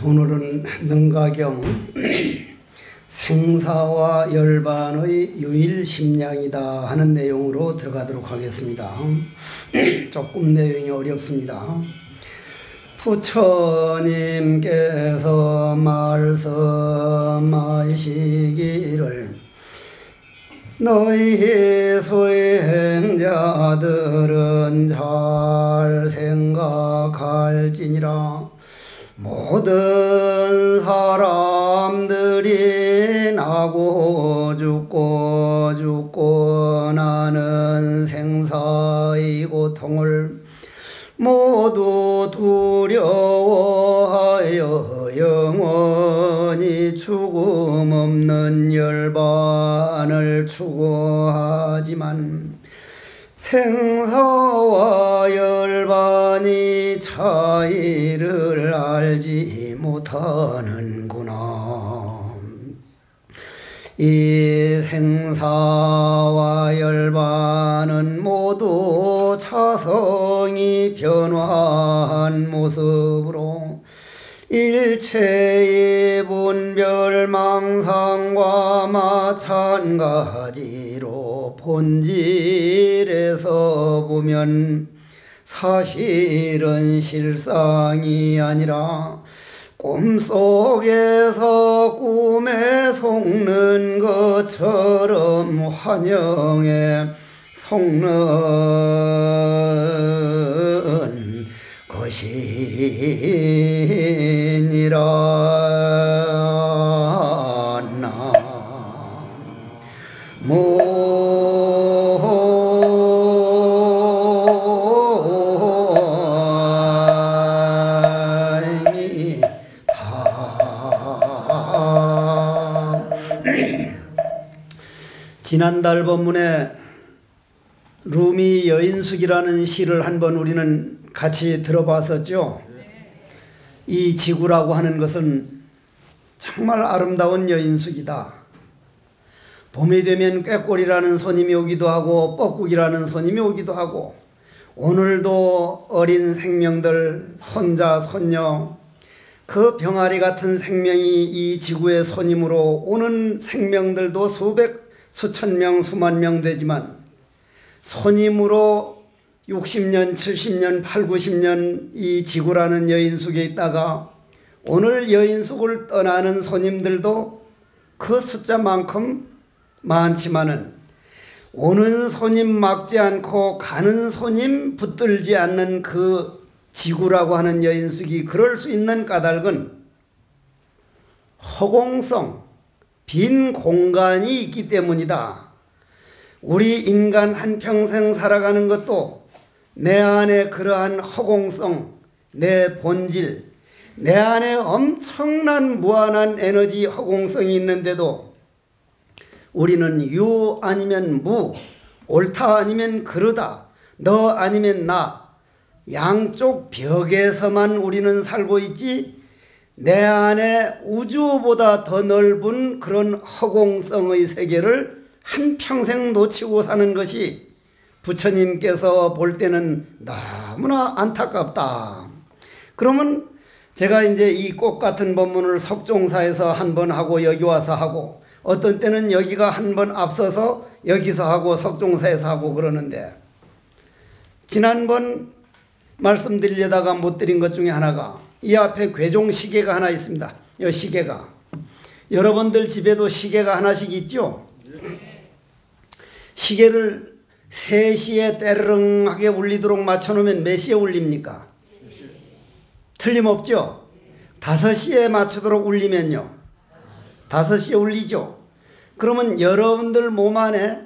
오늘은 능가경 생사와 열반의 유일심량이다 하는 내용으로 들어가도록 하겠습니다. 조금 내용이 어렵습니다. 부처님께서 말씀하시기를 너희 수행자들은 잘 생각할지니라. 모든 사람들이 나고 죽고 나는 생사의 고통을 모두 두려워하여 영원히 죽음 없는 열반을 추구하지만 생사와 열반이 차이를 알지 못하는구나. 이 생사와 열반은 모두 차성이 변화한 모습으로 일체의 분별망상과 마찬가지로 본질에서 보면 사실은 실상이 아니라 꿈속에서 꿈에 속는 것처럼 환영에 속는 것이니라. 지난달 본문에 루미 여인숙이라는 시를 한번 우리는 같이 들어봤었죠. 이 지구라고 하는 것은 정말 아름다운 여인숙이다. 봄이 되면 꾀꼬리라는 손님이 오기도 하고 뻐꾸기라는 손님이 오기도 하고 오늘도 어린 생명들, 손자, 손녀, 그 병아리 같은 생명이 이 지구의 손님으로 오는 생명들도 수천 명, 수만 명 되지만 손님으로 60년, 70년, 8, 90년 이 지구라는 여인숙에 있다가 오늘 여인숙을 떠나는 손님들도 그 숫자만큼 많지만은 오는 손님 막지 않고 가는 손님 붙들지 않는 그 지구라고 하는 여인숙이 그럴 수 있는 까닭은 허공성, 빈 공간이 있기 때문이다. 우리 인간 한평생 살아가는 것도 내 안에 그러한 허공성, 내 본질, 내 안에 엄청난 무한한 에너지 허공성이 있는데도 우리는 유 아니면 무, 옳다 아니면 그르다, 너 아니면 나, 양쪽 벽에서만 우리는 살고 있지 내 안에 우주보다 더 넓은 그런 허공성의 세계를 한평생 놓치고 사는 것이 부처님께서 볼 때는 너무나 안타깝다. 그러면 제가 이제 이 꽃 같은 법문을 석종사에서 한 번 하고 여기 와서 하고 어떤 때는 여기가 한 번 앞서서 여기서 하고 석종사에서 하고 그러는데 지난번 말씀드리려다가 못 드린 것 중에 하나가 이 앞에 괴종 시계가 하나 있습니다. 이 시계가 여러분들 집에도 시계가 하나씩 있죠? 시계를 3시에 때르릉하게 울리도록 맞춰놓으면 몇 시에 울립니까? 틀림없죠? 5시에 맞추도록 울리면요 5시에 울리죠. 그러면 여러분들 몸 안에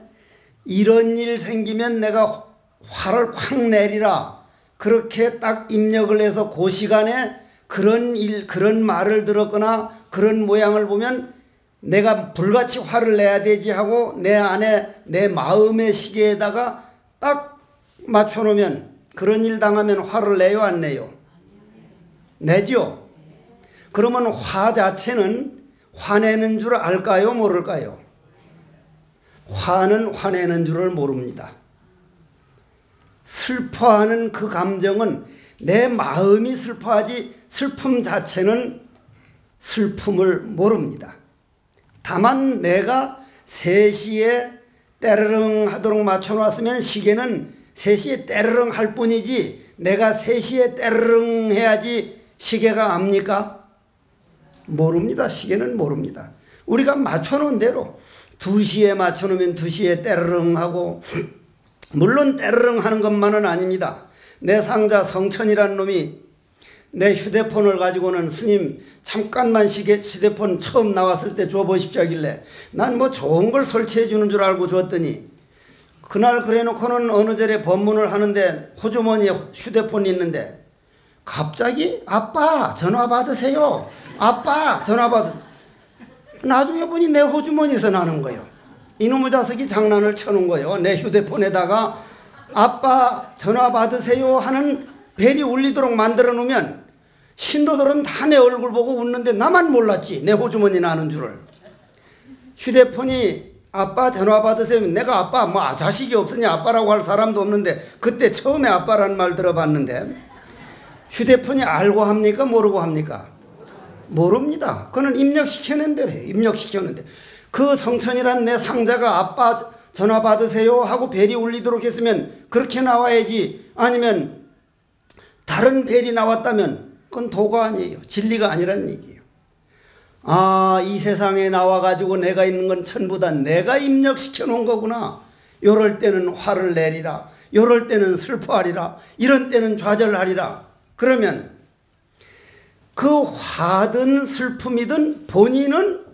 이런 일 생기면 내가 화를 확 내리라 그렇게 딱 입력을 해서 그 시간에 그런 말을 들었거나 그런 모양을 보면 내가 불같이 화를 내야 되지 하고 내 안에 내 마음의 시계에다가 딱 맞춰놓으면 그런 일 당하면 화를 내요 안 내요? 내죠. 그러면 화 자체는 화내는 줄 알까요 모를까요? 화는 화내는 줄을 모릅니다. 슬퍼하는 그 감정은 내 마음이 슬퍼하지 슬픔 자체는 슬픔을 모릅니다. 다만 내가 3시에 때르릉 하도록 맞춰놨으면 시계는 3시에 때르릉 할 뿐이지 내가 3시에 때르릉 해야지 시계가 압니까? 모릅니다. 시계는 모릅니다. 우리가 맞춰놓은 대로 2시에 맞춰놓으면 2시에 때르릉 하고, 물론 때르릉 하는 것만은 아닙니다. 내 상자 성천이라는 놈이 내 휴대폰을 가지고는 스님 잠깐만 휴대폰 처음 나왔을 때 줘보십시오 하길래 난 뭐 좋은 걸 설치해 주는 줄 알고 줬더니 그날 그래 놓고는 어느 절에 법문을 하는데 호주머니에 휴대폰이 있는데 갑자기 아빠 전화 받으세요. 아빠 전화 받으세요. 나중에 보니 내 호주머니에서 나는 거예요. 이놈의 자식이 장난을 쳐놓은 거예요. 내 휴대폰에다가 아빠 전화 받으세요 하는 벨이 울리도록 만들어 놓으면 신도들은 다 내 얼굴 보고 웃는데 나만 몰랐지. 내 호주머니 나는 줄을. 휴대폰이 아빠 전화 받으세요. 내가 아빠 뭐 자식이 없으니 아빠라고 할 사람도 없는데 그때 처음에 아빠라는 말 들어봤는데 휴대폰이 알고 합니까? 모르고 합니까? 모릅니다. 그는 입력시켜낸 대로 해요. 입력시켰는데 그 성천이란 내 상자가 아빠 전화 받으세요 하고 벨이 울리도록 했으면 그렇게 나와야지, 아니면 다른 벨이 나왔다면 그건 도가 아니에요. 진리가 아니라는 얘기예요. 아, 이 세상에 나와가지고 내가 있는 건 전부 다 내가 입력시켜 놓은 거구나. 요럴 때는 화를 내리라, 요럴 때는 슬퍼하리라, 이런 때는 좌절하리라. 그러면 그 화든 슬픔이든 본인은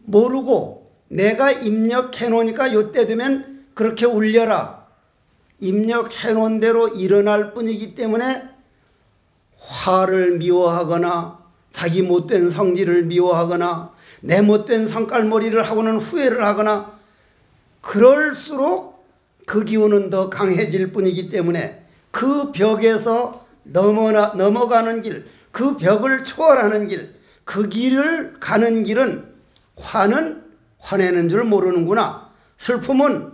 모르고 내가 입력해 놓으니까 요때 되면 그렇게 울려라. 입력해 놓은 대로 일어날 뿐이기 때문에 화를 미워하거나 자기 못된 성질을 미워하거나 내 못된 성깔머리를 하고는 후회를 하거나 그럴수록 그 기운은 더 강해질 뿐이기 때문에 그 벽에서 넘어가는 길, 그 벽을 초월하는 길, 그 길을 가는 길은 화는 화내는 줄 모르는구나. 슬픔은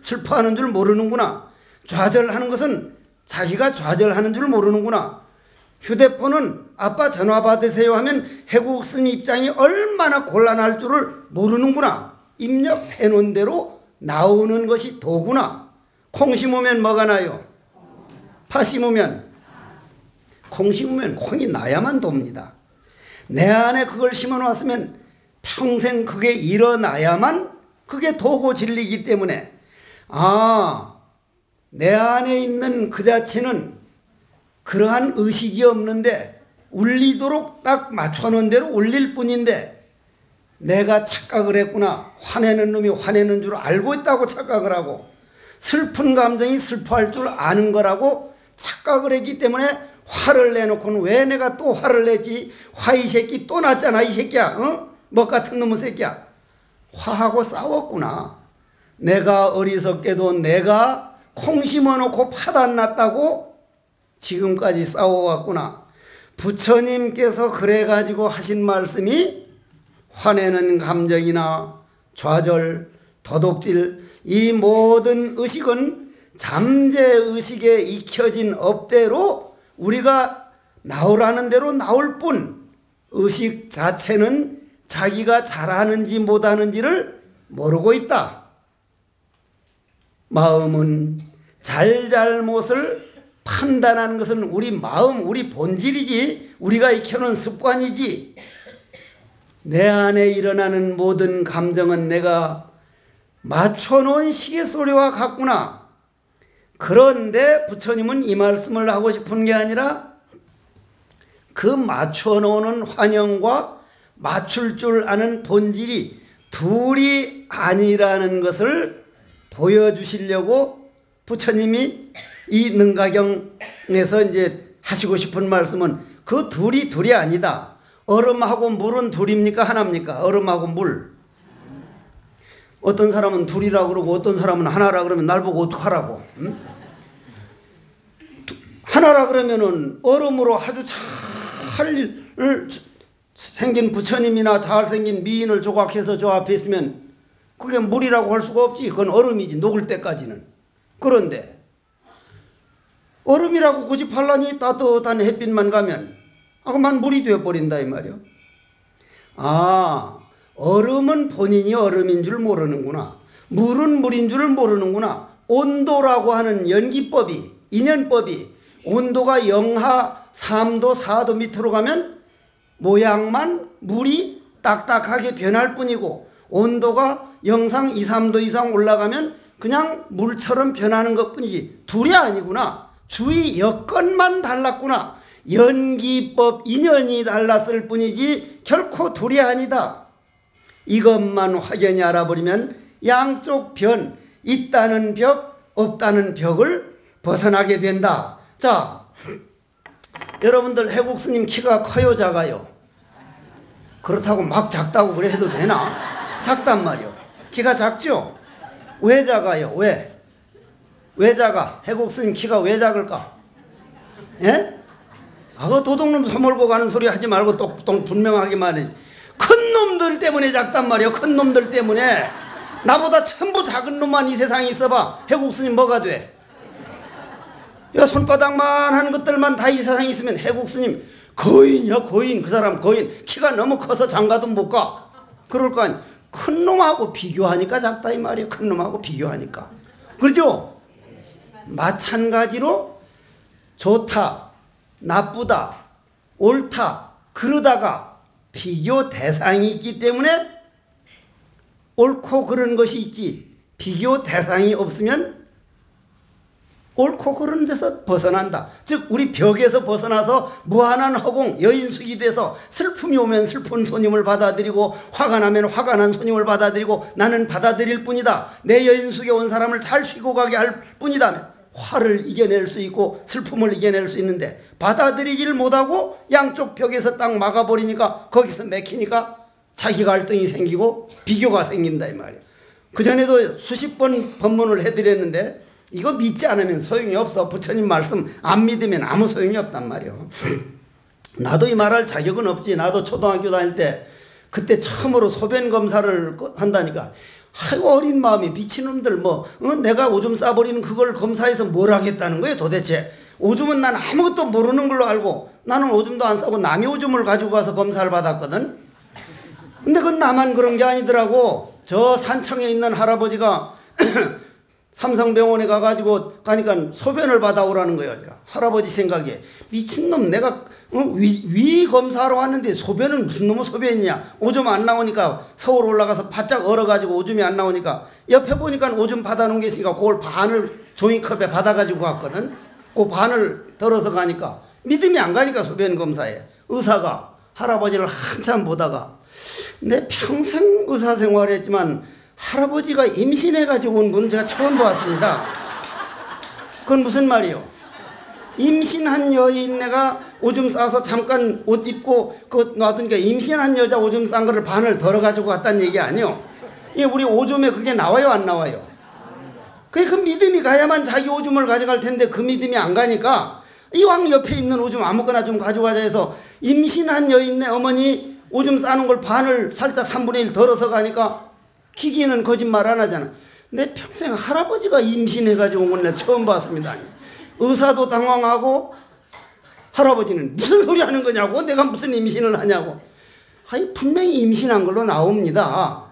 슬퍼하는 줄 모르는구나. 좌절하는 것은 자기가 좌절하는 줄 모르는구나. 휴대폰은 아빠 전화 받으세요 하면 해국 스님 입장이 얼마나 곤란할 줄을 모르는구나. 입력해 놓은 대로 나오는 것이 도구나. 콩 심으면 뭐가 나요? 파 심으면? 콩 심으면 콩이 나야만 돕니다. 내 안에 그걸 심어놨으면 평생 그게 일어나야만 그게 도고 진리이기 때문에, 내 안에 있는 그 자체는 그러한 의식이 없는데 울리도록 딱 맞춰놓은 대로 울릴 뿐인데 내가 착각을 했구나. 화내는 놈이 화내는 줄 알고 있다고 착각을 하고 슬픈 감정이 슬퍼할 줄 아는 거라고 착각을 했기 때문에 화를 내놓고는 왜 내가 또 화를 내지? 화 이 새끼 또 났잖아 이 새끼야. 먹 같은 놈의 새끼야. 화하고 싸웠구나. 내가 어리석게도 내가 콩 심어놓고 파도 안 났다고 지금까지 싸워왔구나. 부처님께서 그래가지고 하신 말씀이 화내는 감정이나 좌절, 도둑질, 이 모든 의식은 잠재의식에 익혀진 업대로 우리가 나오라는 대로 나올 뿐 의식 자체는 자기가 잘하는지 못하는지를 모르고 있다. 마음은 잘잘못을 판단하는 것은 우리 마음, 우리 본질이지 우리가 익혀놓은 습관이지. 내 안에 일어나는 모든 감정은 내가 맞춰놓은 시계소리와 같구나. 그런데 부처님은 이 말씀을 하고 싶은 게 아니라 그 맞춰놓는 환영과 맞출 줄 아는 본질이 둘이 아니라는 것을 보여주시려고 부처님이 이 능가경에서 이제 하시고 싶은 말씀은 그 둘이 아니다. 얼음하고 물은 둘입니까? 하나입니까? 얼음하고 물. 어떤 사람은 둘이라고 그러고 어떤 사람은 하나라 그러면 날 보고 어떡하라고. 응? 하나라 그러면은 얼음으로 아주 잘 생긴 부처님이나 잘생긴 미인을 조각해서 저 앞에 있으면 그게 물이라고 할 수가 없지. 그건 얼음이지, 녹을 때까지는. 그런데 얼음이라고 고집하려니 따뜻한 햇빛만 가면 그만 물이 되어버린다 이 말이요. 얼음은 본인이 얼음인 줄 모르는구나. 물은 물인 줄 모르는구나. 온도라고 하는 연기법이, 인연법이 온도가 영하 3도 4도 밑으로 가면 모양만 물이 딱딱하게 변할 뿐이고, 온도가 영상 2, 3도 이상 올라가면 그냥 물처럼 변하는 것 뿐이지 둘이 아니구나. 주위 여건만 달랐구나. 연기법, 인연이 달랐을 뿐이지 결코 둘이 아니다. 이것만 확연히 알아버리면 양쪽 변, 있다는 벽, 없다는 벽을 벗어나게 된다. 자, 여러분들 해국스님 키가 커요, 작아요? 그렇다고 막 작다고 그래 해도 되나? 작단 말이요. 키가 작죠? 왜 작아요? 왜 작아? 해국스님 키가 왜 작을까? 예? 그 도둑놈 소몰고 가는 소리 하지 말고 똑똑 분명하게 말해. 큰 놈들 때문에 작단 말이요. 큰 놈들 때문에. 나보다 전부 작은 놈만 이 세상에 있어봐. 해국스님 뭐가 돼? 야, 손바닥만 하는 것들만 다 이 세상에 있으면 해국스님 거인이야, 거인. 그 사람 거인. 키가 너무 커서 장가도 못 가. 그럴 거 아니. 큰 놈하고 비교하니까 작다 이 말이에요. 큰 놈하고 비교하니까. 그렇죠? 마찬가지로 좋다, 나쁘다, 옳다 그러다가 비교 대상이 있기 때문에 옳고 그런 것이 있지, 비교 대상이 없으면 옳고 그런 데서 벗어난다. 즉 우리 벽에서 벗어나서 무한한 허공, 여인숙이 돼서 슬픔이 오면 슬픈 손님을 받아들이고 화가 나면 화가 난 손님을 받아들이고 나는 받아들일 뿐이다. 내 여인숙에 온 사람을 잘 쉬고 가게 할 뿐이다. 화를 이겨낼 수 있고 슬픔을 이겨낼 수 있는데 받아들이지를 못하고 양쪽 벽에서 딱 막아버리니까 거기서 맥히니까 자기 갈등이 생기고 비교가 생긴다 이 말이에요. 그전에도 수십 번 법문을 해드렸는데 이거 믿지 않으면 소용이 없어. 부처님 말씀 안 믿으면 아무 소용이 없단 말이에요. 나도 이 말할 자격은 없지. 나도 초등학교 다닐 때 그때 처음으로 소변 검사를 한다니까 아이고 어린 마음이 미친놈들 내가 오줌 싸버리는 그걸 검사해서 뭘 하겠다는 거예요 도대체. 오줌은 난 아무것도 모르는 걸로 알고 나는 오줌도 안 싸고 남의 오줌을 가지고 가서 검사를 받았거든. 근데 그건 나만 그런 게 아니더라고. 저 산청에 있는 할아버지가 삼성병원에 가가지고 가니까 소변을 받아오라는 거예요. 그러니까 할아버지 생각에 미친놈 내가 위 검사하러 왔는데 소변은 무슨 놈의 소변이냐. 오줌 안 나오니까 서울 올라가서 바짝 얼어가지고 오줌이 안 나오니까 옆에 보니까 오줌 받아놓은 게 있으니까 그걸 반을 종이컵에 받아가지고 갔거든. 그 반을 덜어서 가니까 믿음이 안 가니까 소변 검사에 의사가 할아버지를 한참 보다가 내 평생 의사 생활했지만 할아버지가 임신해가지고 온 분은 제가 처음 보았습니다. 그건 무슨 말이요? 임신한 여인네가 오줌 싸서 잠깐 옷 입고 놔두니까 임신한 여자 오줌 싼 거를 반을 덜어가지고 갔다는 얘기 아니요? 우리 오줌에 그게 나와요 안 나와요? 그 믿음이 가야만 자기 오줌을 가져갈 텐데 그 믿음이 안 가니까 이왕 옆에 있는 오줌 아무거나 좀 가져가자 해서 임신한 여인네 어머니 오줌 싸는 걸 반을 살짝 3분의 1 덜어서 가니까 기기는 거짓말 안 하잖아. 내 평생 할아버지가 임신해가지고 온 건 내가 처음 봤습니다. 의사도 당황하고 할아버지는 무슨 소리 하는 거냐고, 내가 무슨 임신을 하냐고. 분명히 임신한 걸로 나옵니다.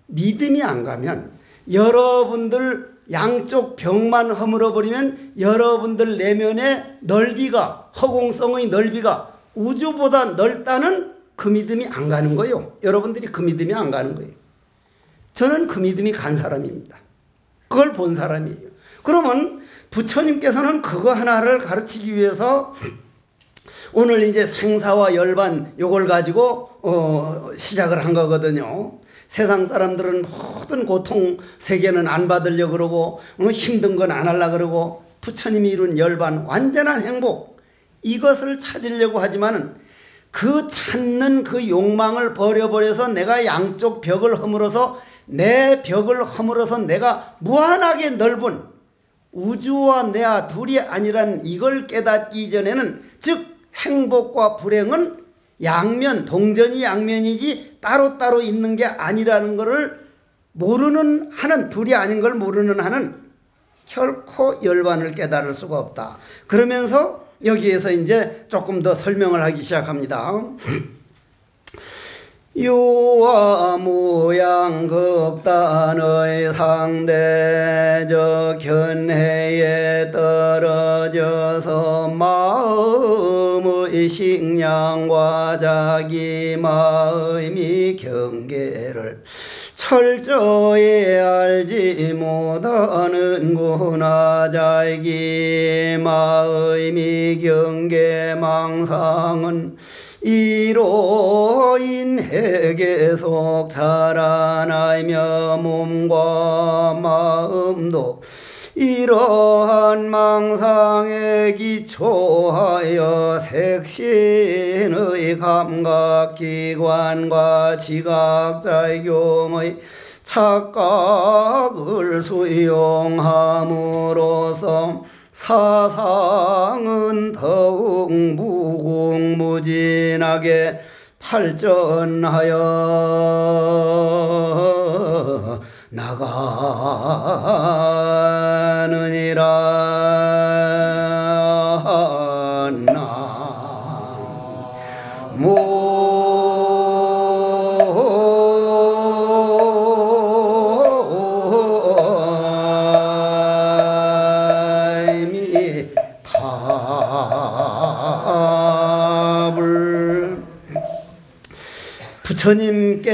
믿음이 안 가면 여러분들 양쪽 벽만 허물어버리면 여러분들 내면의 넓이가, 허공성의 넓이가 우주보다 넓다는 그 믿음이 안 가는 거예요. 여러분들이 그 믿음이 안 가는 거예요. 저는 그 믿음이 간 사람입니다. 그걸 본 사람이에요. 그러면 부처님께서는 그거 하나를 가르치기 위해서 오늘 이제 생사와 열반 요걸 가지고 시작을 한 거거든요. 세상 사람들은 모든 고통 세계는 안 받으려고 그러고 힘든 건 안 하려고 그러고 부처님이 이룬 열반 완전한 행복 이것을 찾으려고 하지만은 그 찾는 그 욕망을 버려버려서 내가 양쪽 벽을 허물어서 내 벽을 허물어서 내가 무한하게 넓은 우주와 내와 둘이 아니란 이걸 깨닫기 전에는 즉 행복과 불행은 양면, 동전이 양면이지 따로따로 있는 게 아니라는 것을 모르는 한은, 둘이 아닌 걸 모르는 한은 결코 열반을 깨달을 수가 없다. 그러면서 여기에서 이제 조금 더 설명을 하기 시작합니다. 유아 무양 극단의 상대적 견해에 떨어져서 마음의 식량과 자기 마음의 경계를 철저히 알지 못하는구나. 자기 마음의 경계 망상은 이로 인해 계속 자라나며 몸과 마음도 이러한 망상에 기초하여 색신의 감각기관과 지각작용의 착각을 수용함으로써 사상은 더욱 무궁무진하게 발전하여 나가느니라. 나무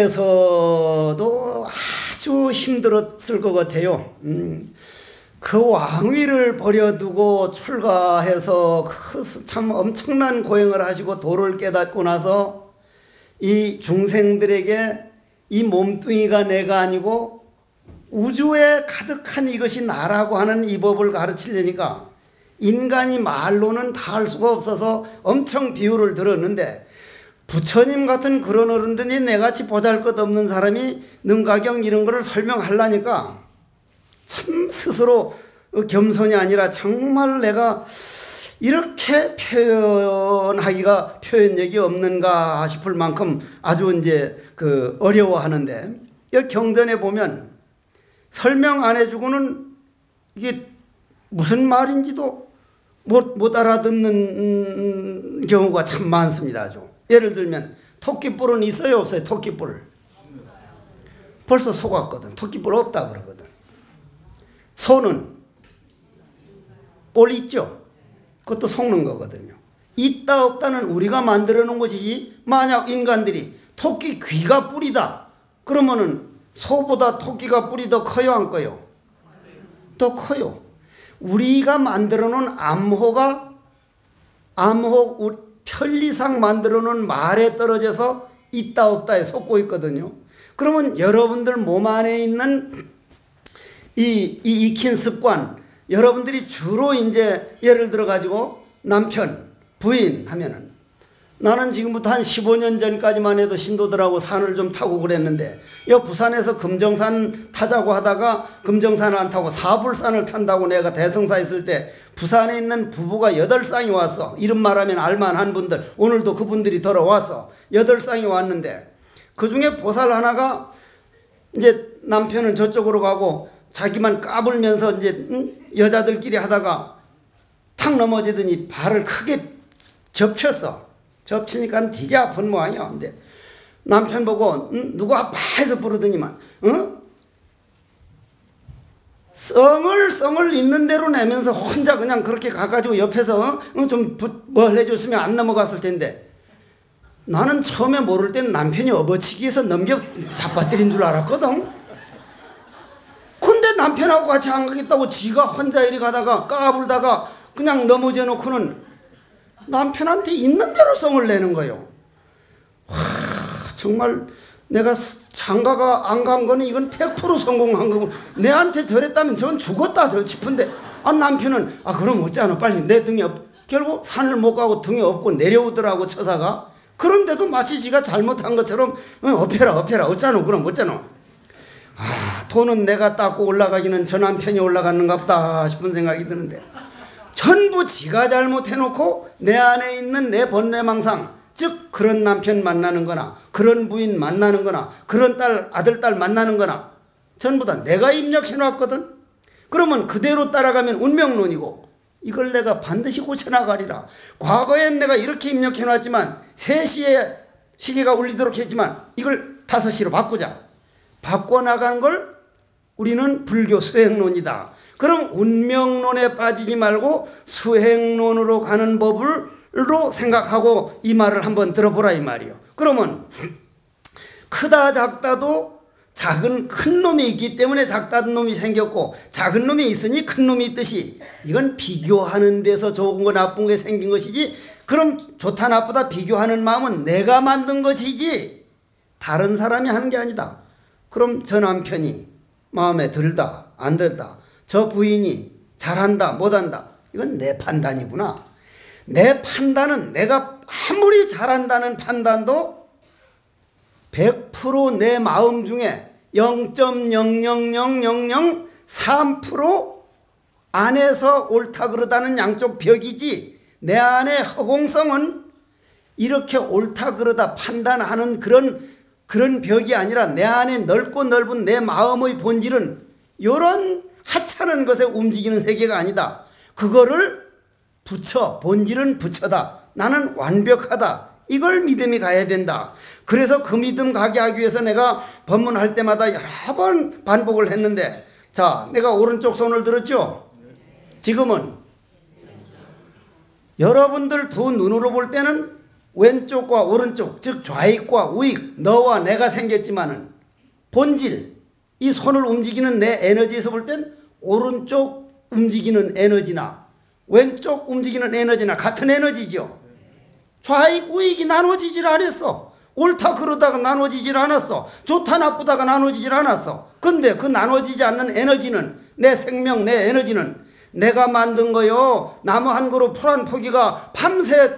부처님께서도 아주 힘들었을 것 같아요. 그 왕위를 버려두고 출가해서 참 엄청난 고행을 하시고 도를 깨닫고 나서 이 중생들에게 이 몸뚱이가 내가 아니고 우주에 가득한 이것이 나라고 하는 이 법을 가르치려니까 인간이 말로는 다 할 수가 없어서 엄청 비유를 들었는데, 부처님 같은 그런 어른들이 내같이 보잘것없는 사람이 능가경 이런 거를 설명하려니까 참 스스로 겸손이 아니라 정말 내가 이렇게 표현하기가 표현력이 없는가 싶을 만큼 아주 이제 어려워하는데, 이 경전에 보면 설명 안 해주고는 이게 무슨 말인지도 못 알아듣는 경우가 참 많습니다. 아주. 예를 들면 토끼뿔은 있어요, 없어요? 토끼뿔 벌써 속았거든. 토끼뿔 없다 그러거든. 소는 뿔 있죠. 그것도 속는 거거든요. 있다 없다는 우리가 만들어 놓은 것이지, 만약 인간들이 토끼 귀가 뿔이다 그러면은 소보다 토끼가 뿔이 더 커요, 안 커요? 더 커요. 우리가 만들어 놓은 암호가 편리상 만들어 놓은 말에 떨어져서 있다 없다에 속고 있거든요. 그러면 여러분들 몸 안에 있는 이 익힌 습관, 여러분들이 주로 이제 예를 들어 가지고 남편, 부인 하면은, 나는 지금부터 한 15년 전까지만 해도 신도들하고 산을 좀 타고 그랬는데, 여 부산에서 금정산 타자고 하다가 금정산을 안 타고 사불산을 탄다고 내가 대성사 있을 때 부산에 있는 부부가 8쌍이 왔어. 이름 말하면 알만한 분들, 오늘도 그분들이 들어왔어. 8쌍이 왔는데 그 중에 보살 하나가 이제 남편은 저쪽으로 가고 자기만 까불면서 이제 여자들끼리 하다가 탁 넘어지더니 발을 크게 접쳤어. 접치니까 되게 아픈 모양이야. 근데 남편 보고 누구 아파 해서 부르더니만 썽을 있는 대로 내면서 혼자 그냥 그렇게 가가지고 옆에서 좀 뭘 해줬으면 안 넘어갔을 텐데, 나는 처음에 모를 땐 남편이 업어치기해서 넘겨 잡아뜨린 줄 알았거든. 근데 남편하고 같이 안 가겠다고 지가 혼자 이리 가다가 까불다가 그냥 넘어져 놓고는 남편한테 있는 대로 썽을 내는 거예요. 와, 정말 내가 장가가 안 간 거는 이건 100% 성공한 거고, 내한테 저랬다면 전 죽었다 저 싶은데, 남편은 그럼 어쩌나 빨리 내 등에 결국 산을 못 가고 등에 업고 내려오더라고, 처사가. 그런데도 마치 지가 잘못한 것처럼 업해라 어쩌노 그럼 어쩌노. 돈은 내가 닦고 올라가기는 저 남편이 올라갔는갑다 싶은 생각이 드는데, 전부 지가 잘못해놓고 내 안에 있는 내 번뇌망상, 즉 그런 남편 만나는 거나 그런 부인 만나는 거나 그런 아들 딸 만나는 거나 전부 다 내가 입력해 놨거든. 그러면 그대로 따라가면 운명론이고, 이걸 내가 반드시 고쳐나가리라. 과거엔 내가 이렇게 입력해놨지만 3시에 시계가 울리도록 했지만 이걸 5시로 바꾸자. 바꿔나가는 걸 우리는 불교 수행론이다. 그럼 운명론에 빠지지 말고 수행론으로 가는 법으로 생각하고 이 말을 한번 들어보라 이 말이요. 그러면 크다 작다도 큰 놈이 있기 때문에 작다는 놈이 생겼고 작은 놈이 있으니 큰 놈이 있듯이 이건 비교하는 데서 좋은 거 나쁜 게 생긴 것이지, 그럼 좋다 나쁘다 비교하는 마음은 내가 만든 것이지 다른 사람이 하는 게 아니다. 그럼 저 남편이 마음에 들다 안 들다, 저 부인이 잘한다 못한다, 이건 내 판단이구나. 내 판단은 내가 아무리 잘한다는 판단도 100% 내 마음 중에 0.0000003% 안에서 옳다 그러다는 양쪽 벽이지, 내 안의 허공성은 이렇게 옳다 그러다 판단하는 그런 벽이 아니라 내 안에 넓고 넓은 내 마음의 본질은 이런 하찮은 것에 움직이는 세계가 아니다. 그거를 본질은 부처다. 나는 완벽하다. 이걸 믿음이 가야 된다. 그래서 그 믿음 가게 하기 위해서 내가 법문할 때마다 여러 번 반복을 했는데, 자, 내가 오른쪽 손을 들었죠? 지금은 여러분들 두 눈으로 볼 때는 왼쪽과 오른쪽, 즉 좌익과 우익, 너와 내가 생겼지만은 본질, 이 손을 움직이는 내 에너지에서 볼 땐 오른쪽 움직이는 에너지나 왼쪽 움직이는 에너지나 같은 에너지죠. 좌익 우익이 나눠지질 않았어. 옳다 그러다가 나눠지질 않았어. 좋다 나쁘다가 나눠지질 않았어. 근데 그 나눠지지 않는 에너지는, 내 생명, 내 에너지는 내가 만든 거요. 나무 한 그루 풀 한 포기가 밤새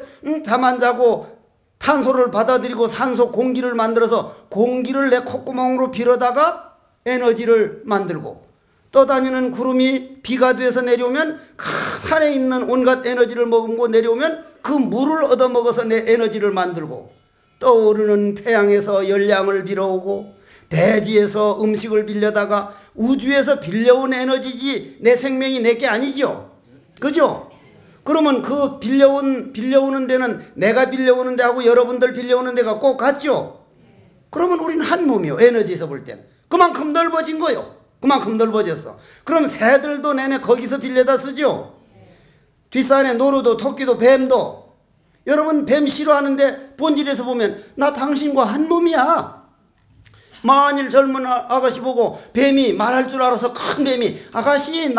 잠 안 자고 탄소를 받아들이고 산소 공기를 만들어서 공기를 내 콧구멍으로 빌어다가 에너지를 만들고, 떠다니는 구름이 비가 돼서 내려오면 그 산에 있는 온갖 에너지를 머금고 내려오면 그 물을 얻어먹어서 내 에너지를 만들고, 떠오르는 태양에서 열량을 빌어오고 대지에서 음식을 빌려다가 우주에서 빌려온 에너지지 내 생명이 내게 아니죠. 그죠? 그러면 그 빌려오는 데는 내가 빌려오는 데하고 여러분들 빌려오는 데가 꼭 같죠? 그러면 우리는 한 몸이요. 에너지에서 볼 때는. 그만큼 넓어진 거요. 그만큼 넓어졌어. 그럼 새들도 내내 거기서 빌려다 쓰죠? 뒷산에 노루도 토끼도 뱀도. 여러분 뱀 싫어하는데 본질에서 보면 나 당신과 한 몸이야. 만일 젊은 아가씨 보고 뱀이 말할 줄 알아서 큰 뱀이 아가씨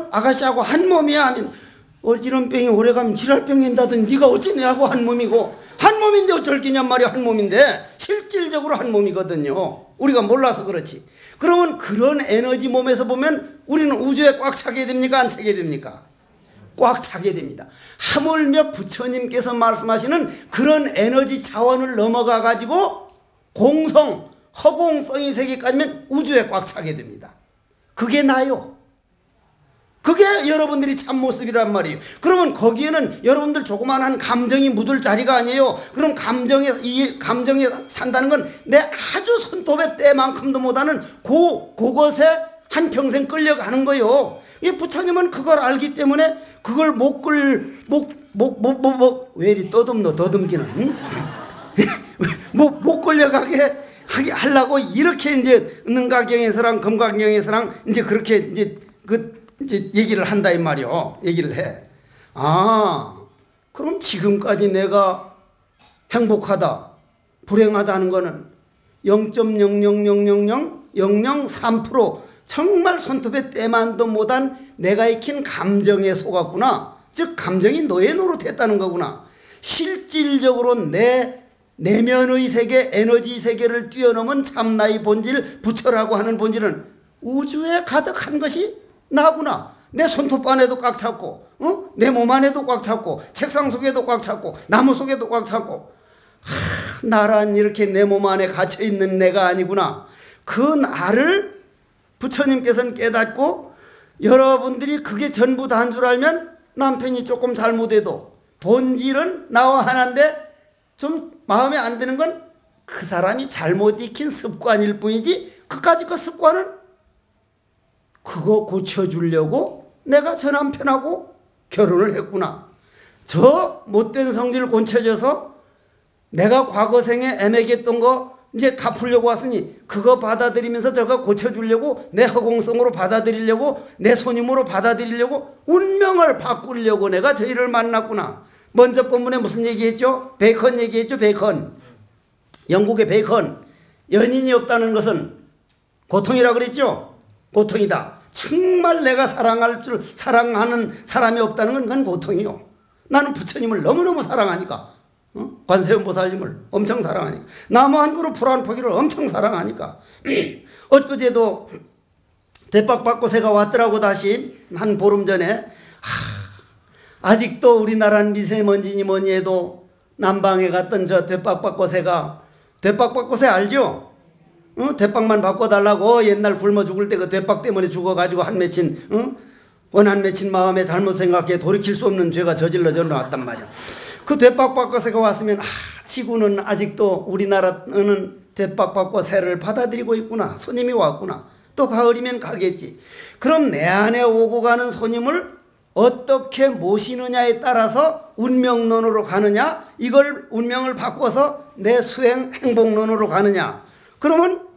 아가씨하고 한 몸이야 하면 어지럼병이 오래가면 질랄병이 인다더니 네가 어째 내하고 한 몸이고, 한 몸인데 어쩔 끼냔 말이야. 한 몸인데 실질적으로 한 몸이거든요. 우리가 몰라서 그렇지. 그러면 그런 에너지 몸에서 보면 우리는 우주에 꽉 차게 됩니까? 안 차게 됩니까? 꽉 차게 됩니다. 하물며 부처님께서 말씀하시는 그런 에너지 차원을 넘어가 가지고 허공성의 세계까지면 우주에 꽉 차게 됩니다. 그게 나요. 그게 여러분들이 참 모습이란 말이에요. 그러면 거기에는 여러분들 조그만한 감정이 묻을 자리가 아니에요. 그럼 이 감정에 산다는 건 내 아주 손톱의 때만큼도 못하는 그것에 한평생 끌려가는 거예요. 이 부처님은 그걸 알기 때문에 그걸 왜 이리 더듬기는? 못 끌려가게 하려고 이렇게 이제 능가경에서랑 금강경에서랑 이제 그렇게 이제 얘기를 한다 이 말이요. 얘기를 해. 그럼 지금까지 내가 행복하다, 불행하다 하는 거는 0.0000003% 정말 손톱에 때만도 못한 내가 익힌 감정에 속았구나. 즉 감정이 너의 노릇했다는 거구나. 실질적으로 내 내면의 세계, 에너지 세계를 뛰어넘은 참나의 본질, 부처라고 하는 본질은 우주에 가득한 것이 나구나. 내 손톱 안에도 꽉 찼고, 내 몸 안에도 꽉 찼고, 책상 속에도 꽉 찼고, 나무 속에도 꽉 찼고. 나란 이렇게 내 몸 안에 갇혀있는 내가 아니구나. 그 나를 부처님께서는 깨닫고, 여러분들이 그게 전부 다인 줄 알면 남편이 조금 잘못해도 본질은 나와 하나인데 좀 마음에 안 드는 건 그 사람이 잘못 익힌 습관일 뿐이지, 그까짓 그 습관은 그거 고쳐주려고 내가 저 남편하고 결혼을 했구나. 저 못된 성질 곤쳐져서 내가 과거 생에 애매했던 거 이제 갚으려고 왔으니 그거 받아들이면서 저거 고쳐주려고 내 허공성으로 받아들이려고 내 손님으로 받아들이려고 운명을 바꾸려고 내가 저희를 만났구나. 먼저 본문에 무슨 얘기했죠? 베이컨 얘기했죠. 베이컨. 영국의 베이컨. 연인이 없다는 것은 고통이라 그랬죠. 고통이다. 정말 내가 사랑하는 사람이 없다는 건 그건 고통이요. 나는 부처님을 너무너무 사랑하니까. 관세음보살님을 엄청 사랑하니까. 나무 한 그루 풀 한 포기를 엄청 사랑하니까. 엊그제도 대박박고새가 왔더라고. 다시 한 보름 전에. 아직도 우리나라는 미세먼지니 뭐니 해도 남방에 갔던 저 대박박고새가, 대박박고새 알죠? 대박만 바꿔달라고 옛날 굶어 죽을 때 그 대박 때문에 죽어가지고 한 맺힌 원한 맺힌 마음에 잘못 생각해 돌이킬 수 없는 죄가 저질러져 나왔단 말이야. 그 대박박고새가 왔으면 지구는 아직도 우리나라는 대박박고새를 받아들이고 있구나. 손님이 왔구나. 또 가을이면 가겠지. 그럼 내 안에 오고 가는 손님을 어떻게 모시느냐에 따라서 운명론으로 가느냐, 이걸 운명을 바꿔서 내 수행 행복론으로 가느냐. 그러면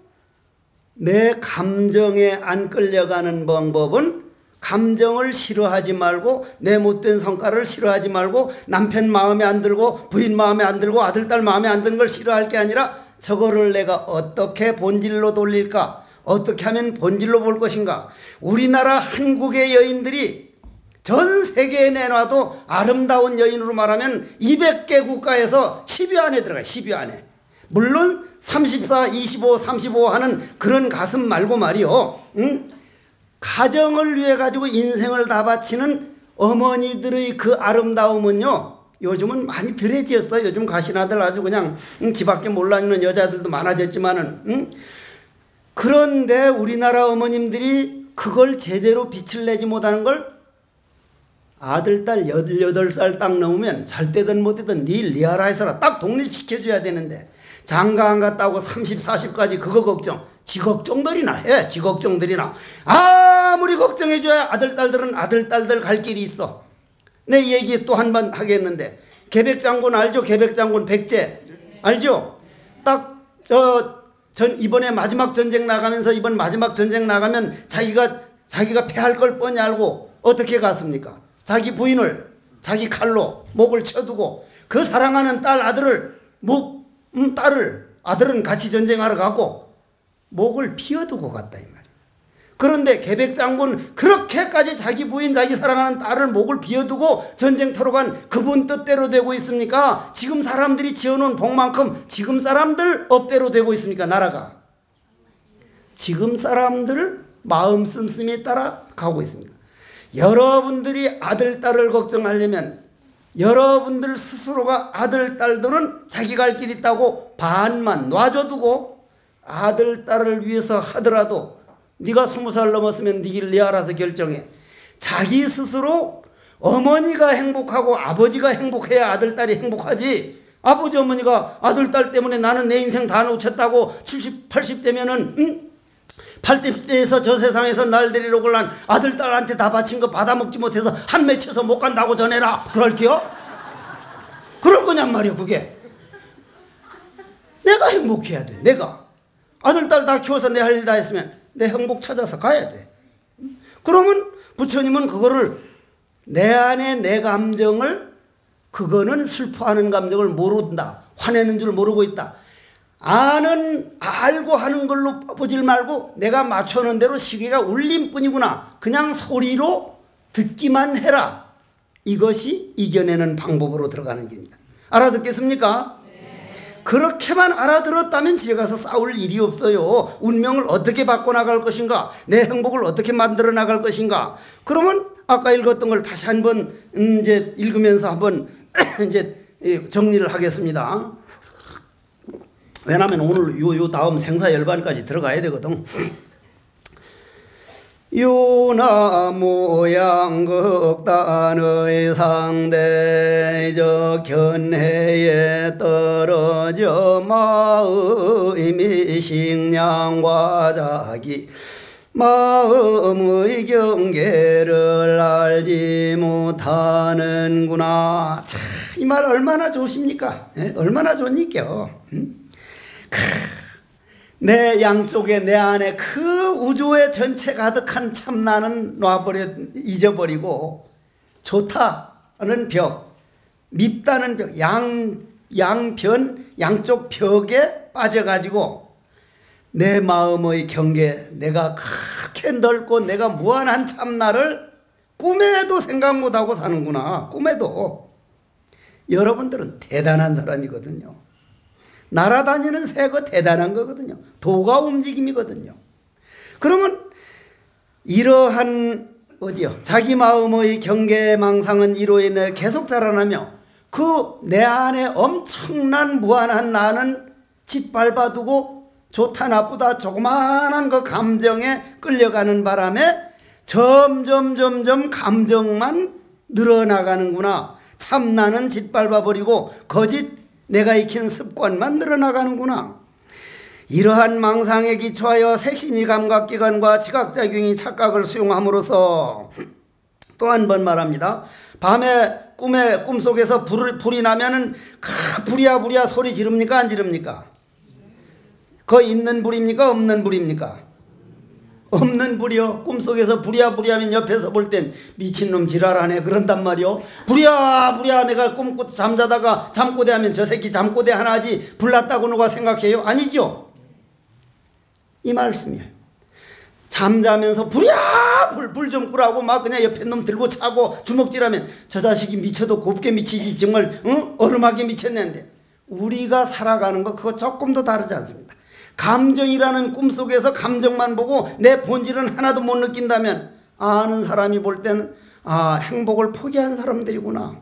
내 감정에 안 끌려가는 방법은 감정을 싫어하지 말고, 내 못된 성과를 싫어하지 말고, 남편 마음에 안 들고 부인 마음에 안 들고 아들딸 마음에 안 드는 걸 싫어할 게 아니라 저거를 내가 어떻게 본질로 돌릴까, 어떻게 하면 본질로 볼 것인가. 우리나라 한국의 여인들이 전 세계에 내놔도 아름다운 여인으로 말하면 200개 국가에서 10위 안에 들어가요. 10위 안에. 물론 34, 25, 35 하는 그런 가슴 말고 말이요. 가정을 위해 가지고 인생을 다 바치는 어머니들의 그 아름다움은요, 요즘은 많이 덜해졌어요. 요즘 가시나들 아주 그냥 집 밖에 몰라있는 여자들도 많아졌지만은. 그런데 우리나라 어머님들이 그걸 제대로 빛을 내지 못하는 걸 아들, 딸 18살 딱 넘으면 잘 되든 못되든 네 리아라에서라 딱 독립시켜줘야 되는데, 장가 안 갔다 오고 30, 40까지 그거 걱정. 지 걱정들이나 해. 지 걱정들이나. 아무리 걱정해줘야 아들, 딸들은 아들, 딸들 갈 길이 있어. 내 얘기 또 한 번 하겠는데, 계백장군 알죠? 계백장군 백제 알죠? 딱 이번에 마지막 전쟁 나가면서, 이번 마지막 전쟁 나가면 자기가 패할 걸 뻔히 알고 어떻게 갔습니까? 자기 부인을 자기 칼로 목을 쳐두고 그 사랑하는 딸 아들을 아들은 같이 전쟁하러 가고 목을 비워두고 갔다 이 말이에요. 그런데 계백장군 그렇게까지 자기 부인 자기 사랑하는 딸을 목을 비워두고 전쟁터로 간 그분 뜻대로 되고 있습니까? 지금 사람들이 지어놓은 복만큼 지금 사람들 업대로 되고 있습니까? 나라가 지금 사람들 마음 씀씀에 따라 가고 있습니다. 여러분들이 아들, 딸을 걱정하려면 여러분들 스스로가 아들, 딸들은 자기 갈 길 있다고 반만 놔줘두고 아들, 딸을 위해서 하더라도 네가 20살 넘었으면 네 길 네 알아서 결정해. 자기 스스로 어머니가 행복하고 아버지가 행복해야 아들, 딸이 행복하지. 아버지, 어머니가 아들, 딸 때문에 나는 내 인생 다 놓쳤다고 70, 80대면은 80대에서 저 세상에서 날 데리러 올란 아들, 딸한테 다 바친 거 받아먹지 못해서 한 맺혀서 못 간다고 전해라. 그럴게요? 그럴 거냔 말이야. 그게 내가 행복해야 돼. 내가 아들, 딸 다 키워서 내 할 일 다 했으면 내 행복 찾아서 가야 돼. 그러면 부처님은 그거를 내 안에 내 감정을, 그거는 슬퍼하는 감정을 모른다. 화내는 줄 모르고 있다. 알고 하는 걸로 보질 말고 내가 맞춰놓은 대로 시계가 울림뿐이구나. 그냥 소리로 듣기만 해라. 이것이 이겨내는 방법으로 들어가는 길입니다. 알아듣겠습니까? 네. 그렇게만 알아들었다면 집에 가서 싸울 일이 없어요. 운명을 어떻게 바꿔나갈 것인가, 내 행복을 어떻게 만들어 나갈 것인가. 그러면 아까 읽었던 걸 다시 한번 이제 읽으면서 한번 이제 정리를 하겠습니다. 왜냐하면 오늘 요 다음 생사열반까지 들어가야 되거든. 유나무 양극단의 상대적 견해에 떨어져 마음이 식량과 자기 마음의 경계를 알지 못하는구나. 참, 이 말 얼마나 좋으십니까? 예? 얼마나 좋니까? 내 양쪽에 내 안에 그 우주의 전체 가득한 참나는 잊어버리고 좋다는 벽, 밉다는 벽, 양쪽 벽에 빠져가지고 내 마음의 경계, 내가 그렇게 넓고 내가 무한한 참나를 꿈에도 생각 못하고 사는구나. 꿈에도. 여러분들은 대단한 사람이거든요. 날아다니는 새가 대단한 거거든요. 도가 움직임이거든요. 그러면 이러한 자기 마음의 경계망상은 이로 인해 계속 자라나며 그 내 안에 엄청난 무한한 나는 짓밟아두고 좋다 나쁘다 조그마한 그 감정에 끌려가는 바람에 점점 감정만 늘어나가는구나. 참나는 짓밟아버리고 거짓 내가 익히는 습관만 늘어나가는구나. 이러한 망상에 기초하여 색신이 감각기관과 지각작용이 착각을 수용함으로써 또 한 번 말합니다. 밤에 꿈속에서 불이 나면은 부랴부랴 소리 지릅니까? 안 지릅니까? 그 있는 불입니까? 없는 불입니까? 없는 불이요. 꿈속에서 부랴부랴 하면 옆에서 볼 땐 미친놈 지랄하네 그런단 말이요. 부랴부랴 내가 꿈꾸고 잠자다가 잠꼬대 하면 저 새끼 잠꼬대 하나 하지 불났다고 누가 생각해요? 아니죠. 이 말씀이에요. 잠자면서 부랴 불 좀 끄라고 막 그냥 옆에 놈 들고 차고 주먹질하면 저 자식이 미쳐도 곱게 미치지 정말 얼음하게 미쳤는데 우리가 살아가는 거 그거 조금도 다르지 않습니다. 감정이라는 꿈속에서 감정만 보고 내 본질은 하나도 못 느낀다면 아는 사람이 볼 때는 행복을 포기한 사람들이구나.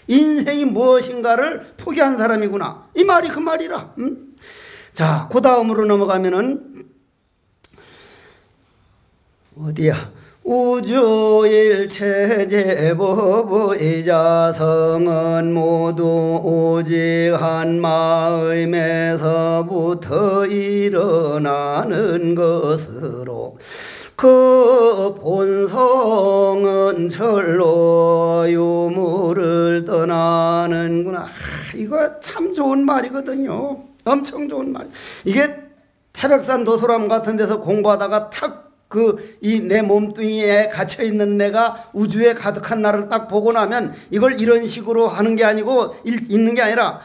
인생이 무엇인가를 포기한 사람이구나. 이 말이 그 말이라. 자, 그 다음으로 넘어가면은 어디야? 우주일체 제법의 자성은 모두 오직 한 마음에서부터 일어나는 것으로 그 본성은 절로 유무를 떠나는구나. 이거 참 좋은 말이거든요. 엄청 좋은 말. 이게 태백산 도서람 같은 데서 공부하다가 탁 이 내 몸뚱이에 갇혀있는 내가 우주에 가득한 나를 딱 보고 나면 이걸 이런 식으로 하는 게 아니고 읽는 게 아니라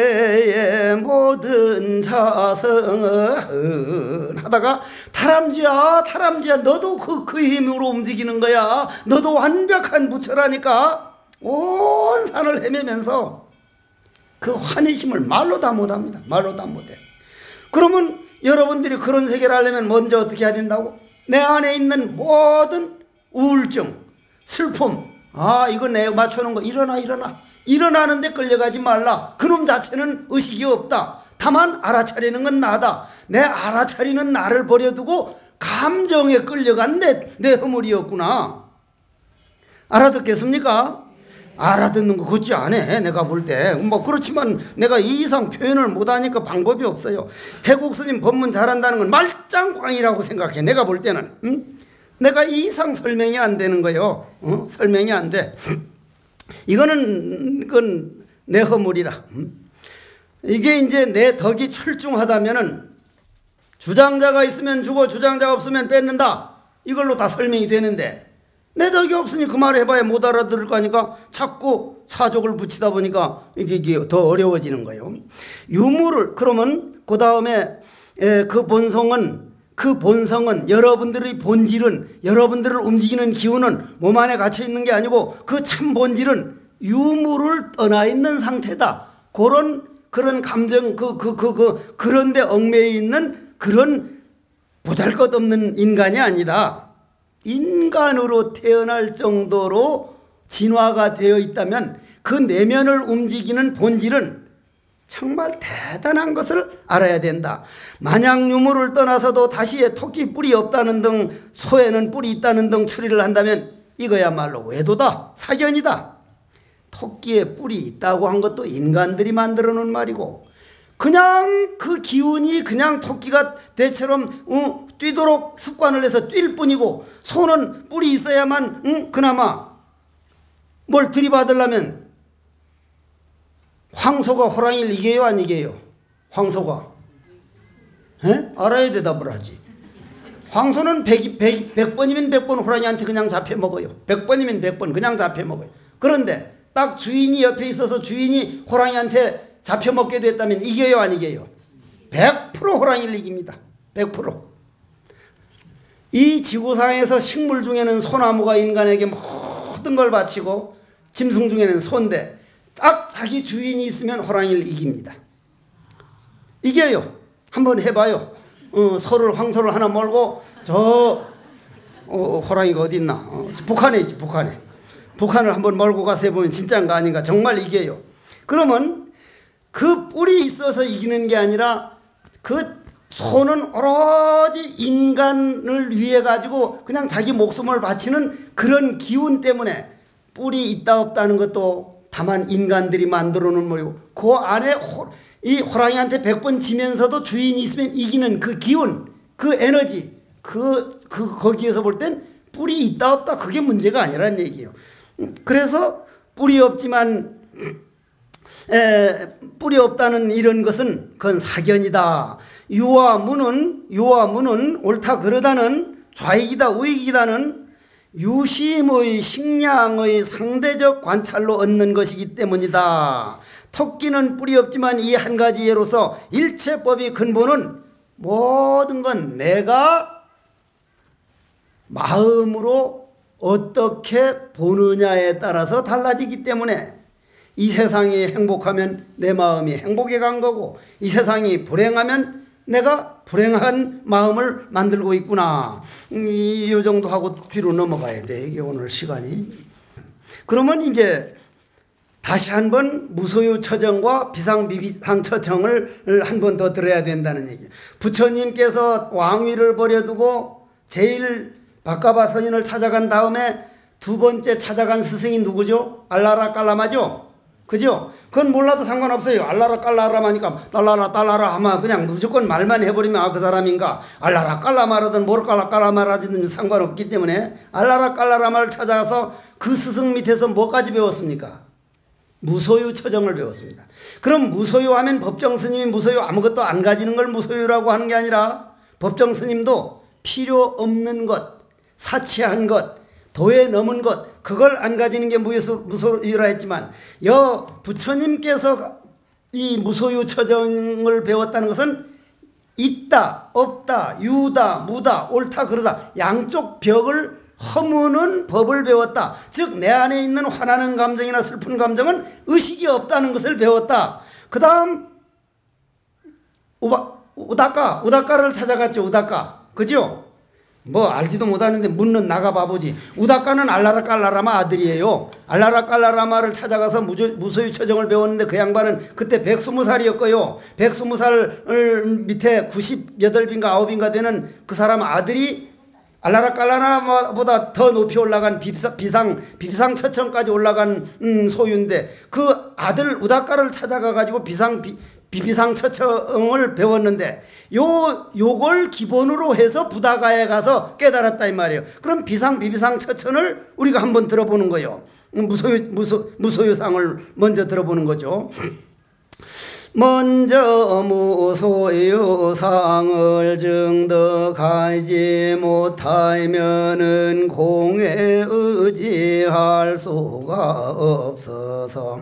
우주일체의 모든 자성은 하다가 다람쥐야 너도 그 힘으로 움직이는 거야. 너도 완벽한 부처라니까. 온 산을 헤매면서 그 환희심을 말로 다 못합니다. 말로 다 못해. 그러면 여러분들이 그런 세계를 하려면 먼저 어떻게 해야 된다고? 내 안에 있는 모든 우울증, 슬픔, 이거 내가 맞춰놓은 거 일어나는데 끌려가지 말라. 그놈 자체는 의식이 없다. 다만 알아차리는 건 나다. 내 알아차리는 나를 버려두고 감정에 끌려간 내 허물이었구나. 알아듣겠습니까? 알아듣는 거 그렇지 않아. 내가 볼 때 그렇지만 내가 이 이상 표현을 못하니까 방법이 없어요. 해국 스님 법문 잘한다는 건 말짱광이라고 생각해. 내가 볼 때는 내가 이 이상 설명이 안 되는 거예요. 설명이 안 돼. 그건 내 허물이라. 이게 이제 내 덕이 출중하다면은 주장자가 있으면 주고 주장자가 없으면 뺏는다. 이걸로 다 설명이 되는데 내 덕이 없으니 그 말 해봐야 못 알아들을 거니까 자꾸 사족을 붙이다 보니까 이게 더 어려워지는 거예요. 유무를 그러면 그 다음에 그 본성은 여러분들의 본질은 여러분들을 움직이는 기운은 몸 안에 갇혀 있는 게 아니고 그 참 본질은 유무를 떠나 있는 상태다. 그런 감정 그런데 얽매여 있는 그런 보잘것없는 인간이 아니다. 인간으로 태어날 정도로 진화가 되어 있다면 그 내면을 움직이는 본질은 정말 대단한 것을 알아야 된다. 만약 유무를 떠나서도 다시 토끼 뿔이 없다는 등 소에는 뿔이 있다는 등 추리를 한다면 이거야말로 외도다. 사견이다. 토끼에 뿔이 있다고 한 것도 인간들이 만들어 놓은 말이고 그냥 그 기운이 그냥 토끼가 대처럼 뛰도록 습관을 해서 뛸 뿐이고, 소는 뿔이 있어야만 그나마 뭘 들이받으려면, 황소가 호랑이를 이겨요 안 이겨요? 황소가 알아야 대답을 하지. 황소는 100번이면 100번 호랑이한테 그냥 잡혀 먹어요. 100번이면 100번 그냥 잡혀 먹어요. 그런데 딱 주인이 옆에 있어서 주인이 호랑이한테 잡혀 먹게 됐다면 이겨요 안 이겨요? 100% 호랑이를 이깁니다. 100%. 이 지구상에서 식물 중에는 소나무가 인간에게 모든 걸 바치고, 짐승 중에는 소인데 딱 자기 주인이 있으면 호랑이를 이깁니다. 이겨요. 한번 해봐요. 황소를 하나 몰고 호랑이가 어디 있나? 북한에 있지, 북한에. 북한을 한번 몰고 가서 해보면 진짜인가 아닌가 정말 이겨요. 그러면 그 뿔이 있어서 이기는 게 아니라, 그 소는 오로지 인간을 위해 가지고 그냥 자기 목숨을 바치는 그런 기운 때문에, 뿔이 있다 없다는 것도 다만 인간들이 만들어 놓은 모이고, 그 안에 이 호랑이한테 100번 지면서도 주인이 있으면 이기는 그 기운, 그 에너지, 거기에서 볼 땐 뿔이 있다 없다 그게 문제가 아니라는 얘기예요. 그래서 뿔이 없지만 뿔이 없다는 이런 것은 그건 사견이다. 유와 무는 옳다 그르다는, 좌익이다 우익이다는 유심의 식량의 상대적 관찰로 얻는 것이기 때문이다. 토끼는 뿔이 없지만 이 한 가지 예로서 일체법의 근본은 모든 건 내가 마음으로 어떻게 보느냐에 따라서 달라지기 때문에, 이 세상이 행복하면 내 마음이 행복해 간 거고, 이 세상이 불행하면 내가 불행한 마음을 만들고 있구나. 이 정도 하고 뒤로 넘어가야 돼, 이게 오늘 시간이. 그러면 이제 다시 한번 무소유 처정과 비상 처정을 한 번 더 들어야 된다는 얘기예요. 부처님께서 왕위를 버려두고 제일 바까바 선인을 찾아간 다음에 두 번째 찾아간 스승이 누구죠? 알라라 깔라마죠? 그죠? 그건 몰라도 상관없어요. 알라라 깔라람 하니까 딸라라 딸라라 하면 그냥 무조건 말만 해버리면 그 사람인가, 알라라 깔라마라든 모르깔라 깔라마라든 상관없기 때문에 알라라 깔라라마를 찾아가서 그 스승 밑에서 뭐까지 배웠습니까? 무소유 처정을 배웠습니다. 그럼 무소유 하면 법정 스님이 무소유 아무것도 안 가지는 걸 무소유라고 하는 게 아니라, 법정 스님도 필요 없는 것, 사치한 것, 도에 넘은 것, 그걸 안 가지는 게 무소유라 했지만, 부처님께서 이 무소유 처정을 배웠다는 것은 있다, 없다, 유다, 무다, 옳다, 그러다, 양쪽 벽을 허무는 법을 배웠다. 즉 내 안에 있는 화나는 감정이나 슬픈 감정은 의식이 없다는 것을 배웠다. 그 다음 우다까를 찾아갔죠. 우다까, 그죠? 뭐 알지도 못하는데 묻는 나가 바보지. 우다까는 알라라 깔라라마 아들이에요. 알라라 깔라라마를 찾아가서 무소유 처정을 배웠는데, 그 양반은 그때 120살이었고요 120살 밑에 98인가 9인가 되는 그 사람 아들이 알라라 깔라라마보다 더 높이 올라간 비상 처청까지 올라간 소유인데, 그 아들 우다까를 찾아가 가지고 비상 처청을 배웠는데, 요걸 기본으로 해서 부다가에 가서 깨달았다 이 말이에요. 그럼 비상 처천을 우리가 한번 들어보는 거예요. 무소유상을 먼저 들어보는 거죠. 먼저 무소유상을 증득하지 못하면은 공에 의지할 수가 없어서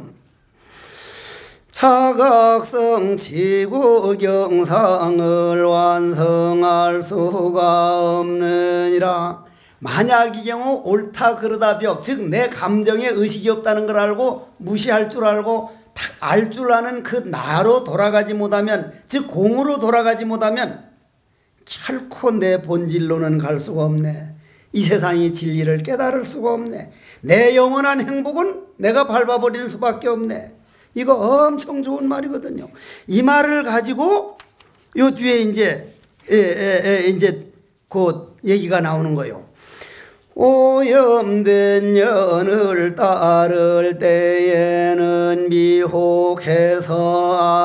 차각성 지구경상을 완성할 수가 없느니라. 만약 이 경우 옳다 그러다 벽, 즉 내 감정에 의식이 없다는 걸 알고 무시할 줄 알고 알 줄 아는 그 나로 돌아가지 못하면, 즉 공으로 돌아가지 못하면 결코 내 본질로는 갈 수가 없네. 이 세상의 진리를 깨달을 수가 없네. 내 영원한 행복은 내가 밟아버리는 수밖에 없네. 이거 엄청 좋은 말이거든요. 이 말을 가지고 요 뒤에 이제 곧 얘기가 나오는 거예요. 오염된 년을 따를 때에는 미혹해서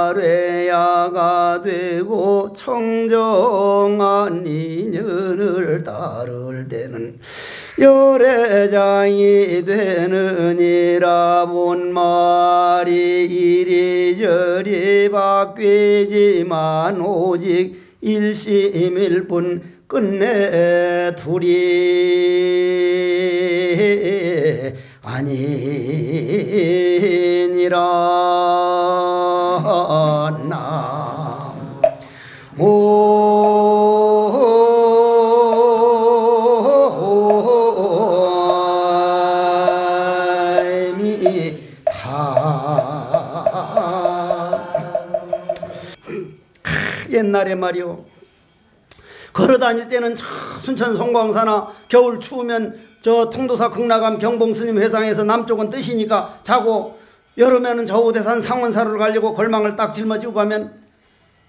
아뢰야가 되고 청정한 인연을 따를 때는 열애장이 되느니라. 본 말이 이리저리 바뀌지만 오직 일심일 뿐 끝내 둘이 아니니라. 옛날에 말이요, 걸어 다닐 때는 저 순천 송광사나 겨울 추우면 저 통도사 극락암 경봉스님 회상에서 남쪽은 뜨시니까 자고, 여름에는 저 오대산 상원사를 가려고 걸망을 딱 짊어지고 가면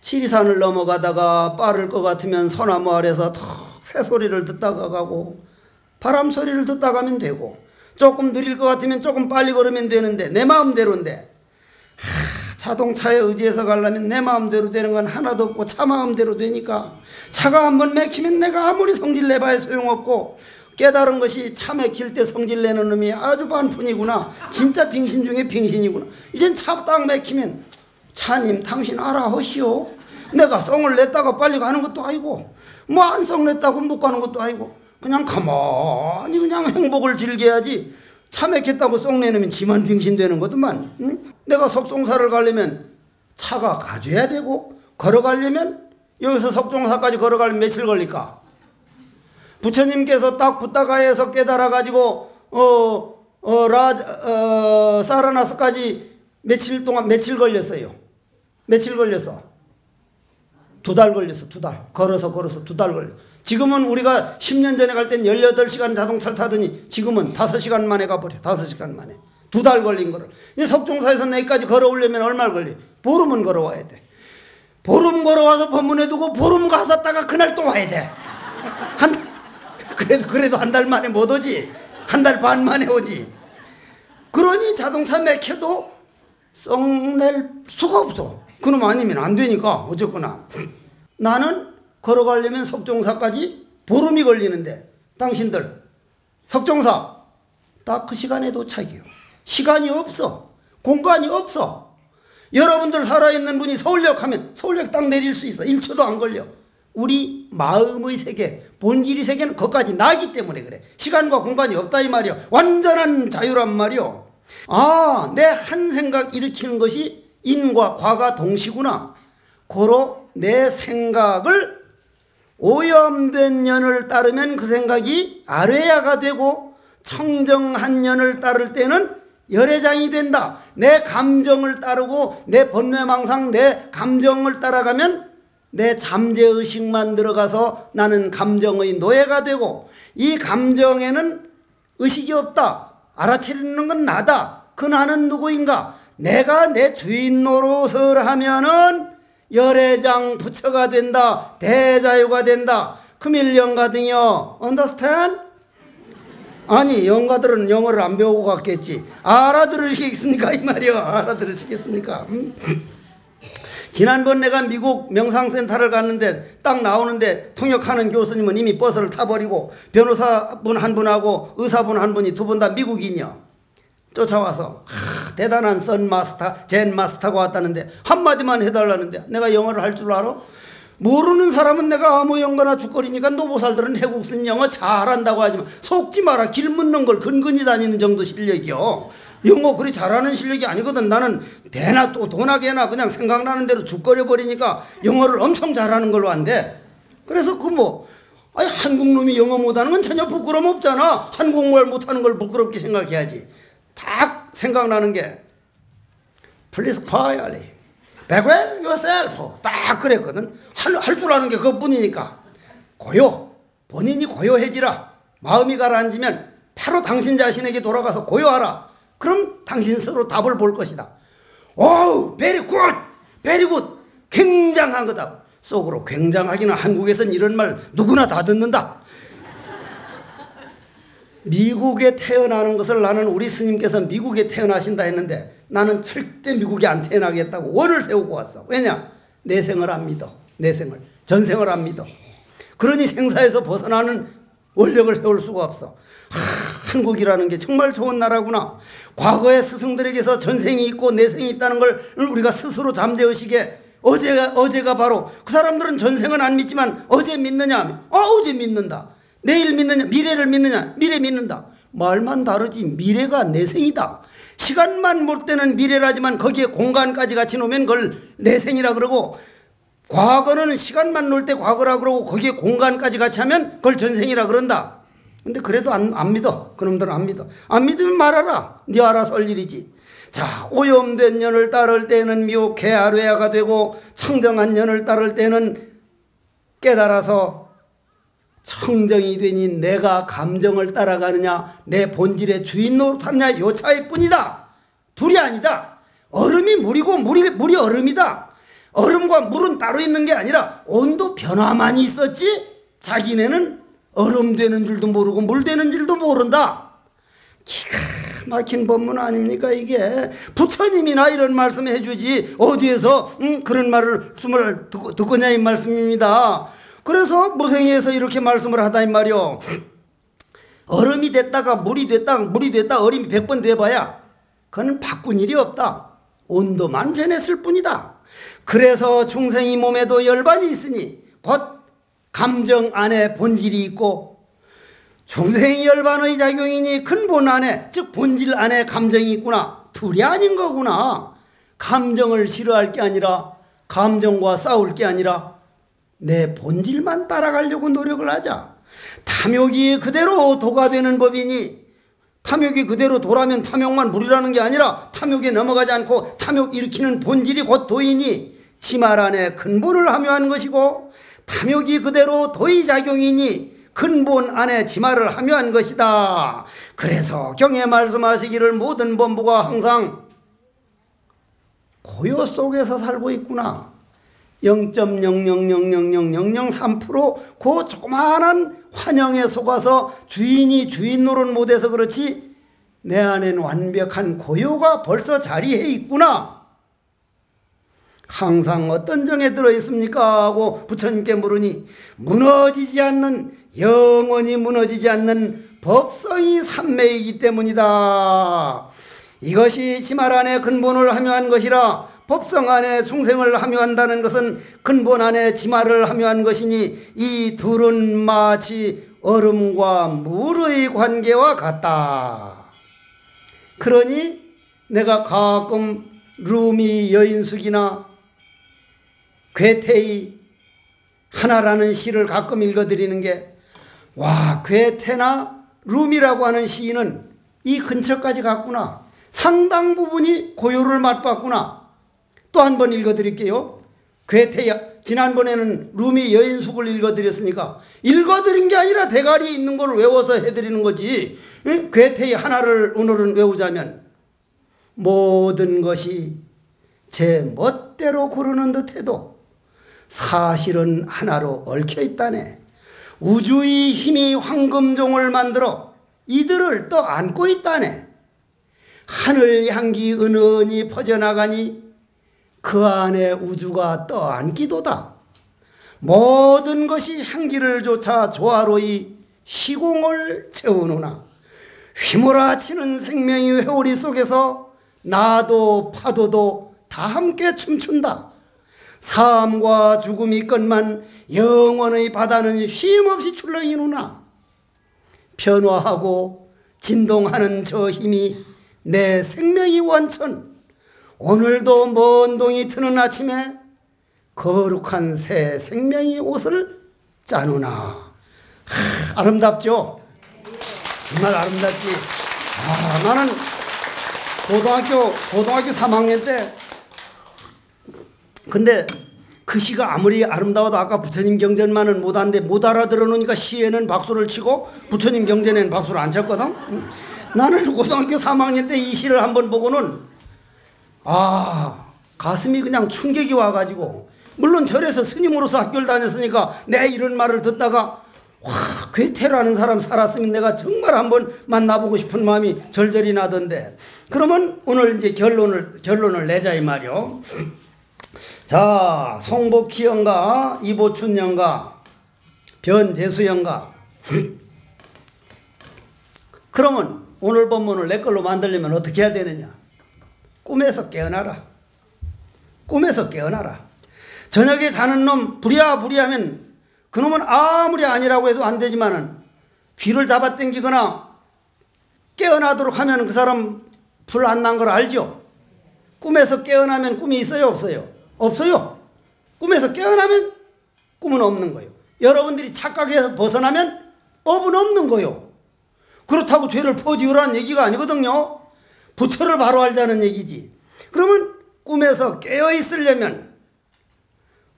지리산을 넘어가다가 빠를 것 같으면 소나무 아래서 턱 새소리를 듣다가 가고, 바람 소리를 듣다 가면 되고, 조금 느릴 것 같으면 조금 빨리 걸으면 되는데 내 마음대로인데, 자동차에 의지해서 가려면 내 마음대로 되는 건 하나도 없고 차 마음대로 되니까, 차가 한번 막히면 내가 아무리 성질 내봐야 소용없고, 깨달은 것이 차 막힐 때 성질 내는 놈이 아주 반푼이구나, 진짜 빙신 중에 빙신이구나. 이젠 차 딱 막히면 차님 당신 알아하시오. 내가 썽을 냈다가 빨리 가는 것도 아니고 뭐 안 썽 냈다고 못 가는 것도 아니고 그냥 가만히 그냥 행복을 즐겨야지. 차 막혔다고 썽 내놓으면 지만 빙신되는 거더만. 응? 내가 석종사를 가려면 차가 가져야 되고, 걸어가려면 여기서 석종사까지 걸어가려면 며칠 걸릴까? 부처님께서 딱 부다가에서 깨달아가지고 사라나스까지 며칠 동안 며칠 걸렸어요. 며칠 걸렸어? 2달 걸렸어. 2달. 걸어서 2달 걸렸어. 지금은 우리가 10년 전에 갈 땐 18시간 자동차를 타더니 지금은 5시간 만에 가버려. 5시간 만에. 2달 걸린 거를. 이제 석종사에서 내일까지 걸어오려면 얼마나 걸려? 보름은 걸어와야 돼. 보름 걸어와서 법문에 두고 보름 가셨다가 그날 또 와야 돼. 그래도 한 달 만에 못 오지. 한 달 반 만에 오지. 그러니 자동차 막혀도 썩낼 수가 없어. 그놈 아니면 안 되니까 어쨌거나. 나는 걸어가려면 석종사까지 보름이 걸리는데, 당신들 석종사 딱 그 시간에 도착이요. 시간이 없어. 공간이 없어. 여러분들 살아있는 분이 서울역 하면 서울역 딱 내릴 수 있어. 1초도 안 걸려. 우리 마음의 세계, 본질의 세계는 거기까지 나기 때문에 그래. 시간과 공간이 없다 이 말이요. 완전한 자유란 말이요. 아, 내 한 생각 일으키는 것이 인과 과가 동시구나. 고로 내 생각을 오염된 년을 따르면 그 생각이 아뢰야가 되고, 청정한 년을 따를 때는 열애장이 된다. 내 감정을 따르고 내 번뇌망상, 내 감정을 따라가면 내 잠재의식만 들어가서 나는 감정의 노예가 되고, 이 감정에는 의식이 없다. 알아차리는 건 나다. 그 나는 누구인가? 내가 내 주인 노릇을 하면은 열애장 부처가 된다. 대자유가 된다. 금일 영가등이요. Understand? 아니, 영가들은 영어를 안 배우고 갔겠지. 알아들으시겠습니까? 이 말이요. 알아들으시겠습니까? 지난번 내가 미국 명상센터를 갔는데 딱 나오는데 통역하는 교수님은 이미 버스를 타버리고 변호사분 한 분하고 의사분 한 분이 두 분 다 미국인이요. 쫓아와서 대단한 선 마스터, 젠 마스터가 왔다는데 한마디만 해달라는데 내가 영어를 할 줄 알아? 모르는 사람은 내가 아무 영어나 죽거리니까 노보살들은 해국순 영어 잘한다고 하지만 속지 마라. 길 묻는 걸 근근히 다니는 정도 실력이요. 영어 그리 잘하는 실력이 아니거든. 나는 대나 또 도나게나 그냥 생각나는 대로 죽거려 버리니까 영어를 엄청 잘하는 걸로 한대. 그래서 아니 한국놈이 영어 못하는 건 전혀 부끄럼 없잖아. 한국말 못하는 걸 부끄럽게 생각해야지. 딱 생각나는 게 Please quietly, beware yourself. 딱 그랬거든. 할 줄 아는 게 그것뿐이니까. 본인이 고요해지라. 마음이 가라앉으면 바로 당신 자신에게 돌아가서 고요하라. 그럼 당신 스스로 답을 볼 것이다. 오우, very good, very good. 굉장한 거다. 속으로 굉장하기는 한국에선 이런 말 누구나 다 듣는다. 미국에 태어나는 것을 나는 우리 스님께서 미국에 태어나신다 했는데 나는 절대 미국에 안 태어나겠다고 원을 세우고 왔어. 왜냐? 내생을 안 믿어. 내생을. 전생을 안 믿어. 그러니 생사에서 벗어나는 원력을 세울 수가 없어. 한국이라는 게 정말 좋은 나라구나. 과거의 스승들에게서 전생이 있고 내생이 있다는 걸 우리가 스스로 잠재의식에 어제가 바로 그 사람들은 전생은 안 믿지만 어제 믿느냐? 어제 믿는다. 내일 믿느냐? 미래를 믿느냐? 미래 믿는다. 말만 다르지 미래가 내생이다. 시간만 볼 때는 미래라지만 거기에 공간까지 같이 놓으면 그걸 내생이라 그러고 과거는 시간만 놓을 때 과거라 그러고 거기에 공간까지 같이 하면 그걸 전생이라 그런다. 근데 그래도 안 믿어. 그놈들은 안 믿어. 안 믿으면 말하라. 네 알아서 할 일이지. 자, 오염된 년을 따를 때는 미혹 개아뢰야가 되고 청정한 년을 따를 때는 깨달아서 청정이 되니 내가 감정을 따라가느냐 내 본질의 주인 노릇하느냐 요 차이뿐이다. 둘이 아니다. 얼음이 물이고 물이 얼음이다. 얼음과 물은 따로 있는 게 아니라 온도 변화만 있었지 자기네는 얼음 되는 줄도 모르고 물 되는 줄도 모른다. 기가 막힌 법문 아닙니까 이게. 부처님이나 이런 말씀 해주지 어디에서 그런 말을 듣거냐 이 말씀입니다. 그래서 무생에서 이렇게 말씀을 하다 이 말이요. 얼음이 됐다가 물이 됐다 얼음이 100번 돼봐야 그건 바꾼 일이 없다. 온도만 변했을 뿐이다. 그래서 중생이 몸에도 열반이 있으니 곧 감정 안에 본질이 있고 중생이 열반의 작용이니 근본 안에 즉 본질 안에 감정이 있구나. 둘이 아닌 거구나. 감정을 싫어할 게 아니라 감정과 싸울 게 아니라 내 본질만 따라가려고 노력을 하자. 탐욕이 그대로 도가 되는 법이니 탐욕이 그대로 도라면 탐욕만 물이라는 게 아니라 탐욕에 넘어가지 않고 탐욕 일으키는 본질이 곧 도이니 지말 안에 근본을 함유한 것이고 탐욕이 그대로 도의 작용이니 근본 안에 지말을 함유한 것이다. 그래서 경에 말씀하시기를 모든 범부가 항상 고요 속에서 살고 있구나. 0.0000003% 그 조그마한 환영에 속아서 주인이 주인 노릇 못해서 그렇지 내 안에는 완벽한 고요가 벌써 자리해 있구나. 항상 어떤 정에 들어있습니까? 하고 부처님께 물으니 무너지지 않는 영원히 무너지지 않는 법성이 삼매이기 때문이다. 이것이 지말 안에 근본을 함유한 것이라 법성 안에 중생을 함유한다는 것은 근본 안에 지말을 함유한 것이니 이 둘은 마치 얼음과 물의 관계와 같다. 그러니 내가 가끔 루미 여인숙이나 괴테의 하나라는 시를 가끔 읽어드리는 게 와, 괴테나 루미라고 하는 시인은 이 근처까지 갔구나. 상당 부분이 고요를 맛봤구나. 또 한 번 읽어드릴게요. 괴테, 지난번에는 루미 여인숙을 읽어드렸으니까 읽어드린 게 아니라 대가리에 있는 걸 외워서 해드리는 거지. 응? 괴테의 하나를 오늘은 외우자면 모든 것이 제 멋대로 고르는 듯해도 사실은 하나로 얽혀있다네. 우주의 힘이 황금종을 만들어 이들을 또 안고 있다네. 하늘 향기 은은히 퍼져나가니 그 안에 우주가 떠안기도다. 모든 것이 향기를 쫓아 조화로이 시공을 채우노나 휘몰아치는 생명의 회오리 속에서 나도 파도도 다 함께 춤춘다. 삶과 죽음이 끝만 영원의 바다는 쉼없이 출렁이노나 변화하고 진동하는 저 힘이 내 생명의 원천. 오늘도 먼 동이 트는 아침에 거룩한 새 생명의 옷을 짜누나. 아름답죠? 정말 아름답지. 나는 고등학교 3학년 때 근데 그 시가 아무리 아름다워도 아까 부처님 경전만은 못하는데 못 알아들어 놓으니까 시에는 박수를 치고 부처님 경전에는 박수를 안 쳤거든. 나는 고등학교 3학년 때 이 시를 한번 보고는 가슴이 그냥 충격이 와가지고 물론 절에서 스님으로서 학교를 다녔으니까 내 이런 말을 듣다가 괴테라는 사람 살았으면 내가 정말 한번 만나보고 싶은 마음이 절절히 나던데. 그러면 오늘 이제 결론을 내자 이 말이요. 자, 송복희 영가, 이보춘 영가, 변재수 영가. 그러면 오늘 본문을 내 걸로 만들려면 어떻게 해야 되느냐? 꿈에서 깨어나라. 꿈에서 깨어나라. 저녁에 자는 놈 부랴부랴하면 그놈은 아무리 아니라고 해도 안 되지만은 귀를 잡아당기거나 깨어나도록 하면 그 사람 불 안 난 걸 알죠? 꿈에서 깨어나면 꿈이 있어요, 없어요? 없어요. 꿈에서 깨어나면 꿈은 없는 거예요. 여러분들이 착각해서 벗어나면 업은 없는 거예요. 그렇다고 죄를 퍼지으라는 얘기가 아니거든요. 부처를 바로 알자는 얘기지. 그러면 꿈에서 깨어 있으려면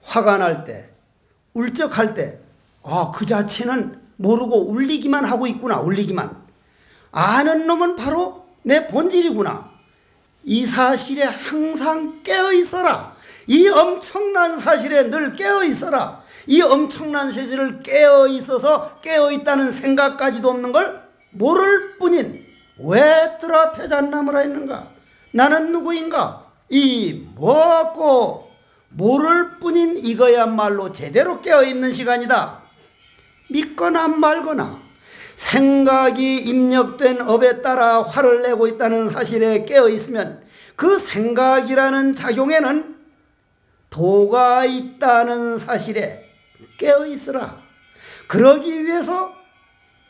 화가 날 때, 울적할 때, 그 자체는 모르고 울리기만 하고 있구나. 울리기만. 아는 놈은 바로 내 본질이구나. 이 사실에 항상 깨어 있어라. 이 엄청난 사실에 늘 깨어 있어라. 이 엄청난 사실을 깨어 있어서 깨어 있다는 생각까지도 없는 걸 모를 뿐인 왜 들어 패잔나무라 했는가? 나는 누구인가? 이 뭐고 모를 뿐인 이거야말로 제대로 깨어있는 시간이다. 믿거나 말거나 생각이 입력된 업에 따라 화를 내고 있다는 사실에 깨어있으면 그 생각이라는 작용에는 도가 있다는 사실에 깨어있으라. 그러기 위해서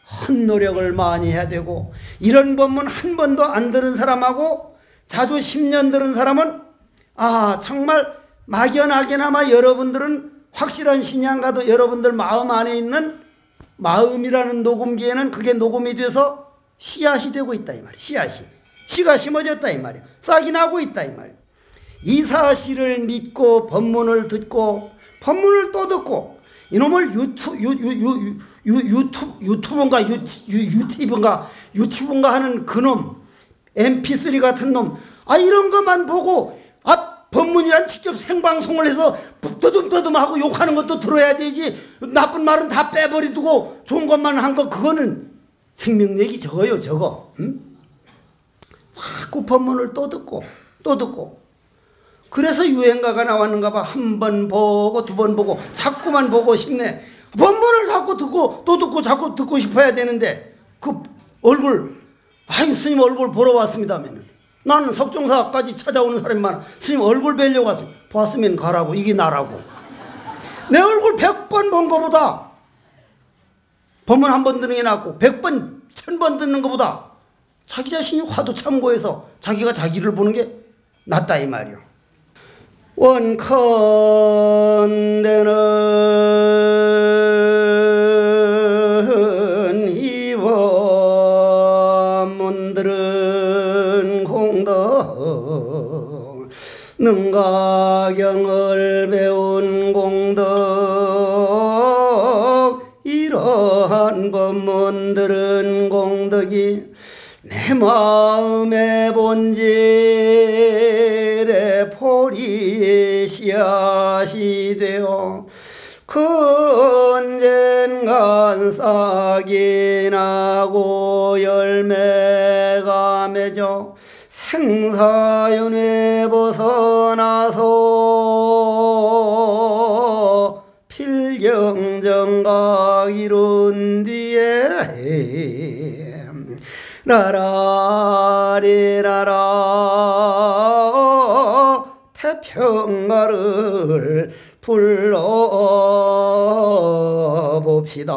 헛노력을 많이 해야 되고, 이런 법문 한 번도 안 들은 사람하고 자주 10년 들은 사람은 정말 막연하게나마 여러분들은 확실한 신앙가도 여러분들 마음 안에 있는 마음이라는 녹음기에는 그게 녹음이 돼서 씨앗이 되고 있다 이 말이야. 씨가 심어졌다 이 말이야. 싹이 나고 있다 이 말이야. 이 사실을 믿고 법문을 듣고 법문을 또 듣고 이놈을 유튜브인가 하는 그놈 mp3 같은 놈 이런 것만 보고 법문이란 직접 생방송을 해서 떠듬떠듬하고 욕하는 것도 들어야 되지. 나쁜 말은 다 빼버리고 좋은 것만 한 거 그거는 생명력이 적어요. 적어. 응? 자꾸 법문을 또 듣고 또 듣고. 그래서 유행가가 나왔는가 봐. 한 번 보고 두 번 보고 자꾸만 보고 싶네. 법문을 자꾸 듣고 또 듣고 자꾸 듣고 싶어야 되는데 그 얼굴 스님 얼굴 보러 왔습니다면 나는 석종사까지 찾아오는 사람이 많아. 스님 얼굴 뵈려고 왔습니다. 봤으면 가라고. 이게 나라고. 내 얼굴 100번 본 것보다 법문 한 번 듣는 게 낫고 100번 1000번 듣는 것보다 자기 자신이 화두 참고해서 자기가 자기를 보는 게 낫다 이 말이요. 원컨대는 이 법문들은 공덕 능가경을 배운 공덕 이러한 법문들은 공덕이 내 마음의 본질에 포리 씨앗이 되어 그 언젠간 싹이 나고 열매가 맺어 생사윤회 벗어나서 필경정각 이룬 뒤에 라라리라라 태평가를 불러봅시다.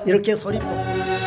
이렇게 소리 뽑고